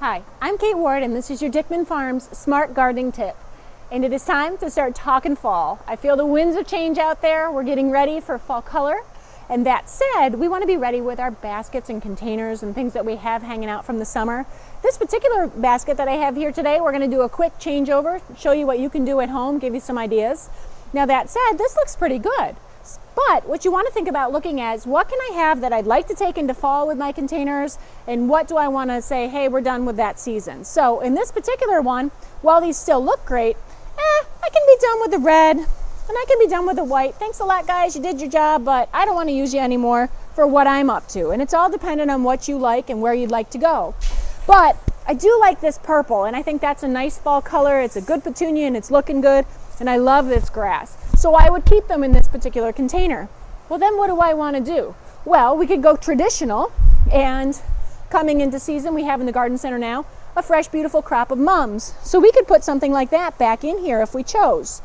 Hi, I'm Kate Ward and this is your Dickman Farms Smart Gardening Tip. And it is time to start talking fall. I feel the winds of change out there. We're getting ready for fall color. And that said, we want to be ready with our baskets and containers and things that we have hanging out from the summer. This particular basket that I have here today, we're going to do a quick changeover, show you what you can do at home, give you some ideas. Now that said, this looks pretty good. But what you want to think about looking at is what can I have that I'd like to take into fall with my containers, and what do I want to say, hey, we're done with that season. So in this particular one, while these still look great, I can be done with the red and I can be done with the white. Thanks a lot, guys, you did your job, but I don't want to use you anymore for what I'm up to. And it's all dependent on what you like and where you'd like to go. But I do like this purple, and I think that's a nice fall color. It's a good petunia and it's looking good, and I love this grass. So I would keep them in this particular container. Well, then what do I want to do? Well, we could go traditional, and coming into season, we have in the garden center now a fresh, beautiful crop of mums. So we could put something like that back in here if we chose.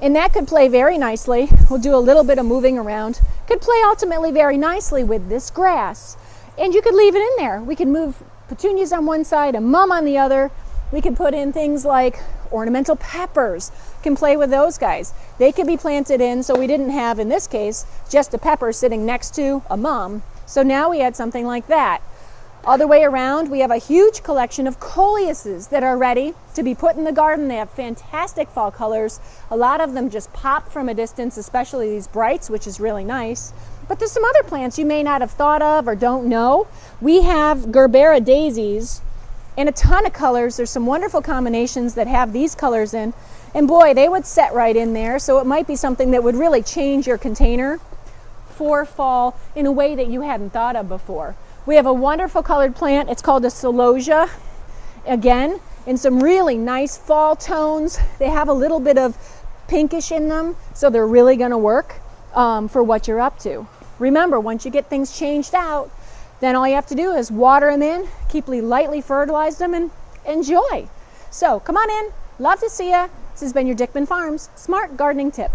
And that could play very nicely. We'll do a little bit of moving around. Could play ultimately very nicely with this grass. And you could leave it in there. We could move petunias on one side, a mum on the other. We could put in things like ornamental peppers. Can play with those guys. They could be planted in, so we didn't have, in this case, just a pepper sitting next to a mum. So now we had something like that. Other way around, we have a huge collection of coleuses that are ready to be put in the garden. They have fantastic fall colors. A lot of them just pop from a distance, especially these brights, which is really nice. But there's some other plants you may not have thought of or don't know. We have Gerbera daisies in a ton of colors. There's some wonderful combinations that have these colors in. And boy, they would set right in there. So it might be something that would really change your container for fall in a way that you hadn't thought of before. We have a wonderful colored plant. It's called a celosia. Again, in some really nice fall tones. They have a little bit of pinkish in them, so they're really going to work for what you're up to. Remember, once you get things changed out, then all you have to do is water them in, keep lightly fertilize them, and enjoy. So come on in. Love to see you. This has been your Dickman Farms Smart Gardening Tip.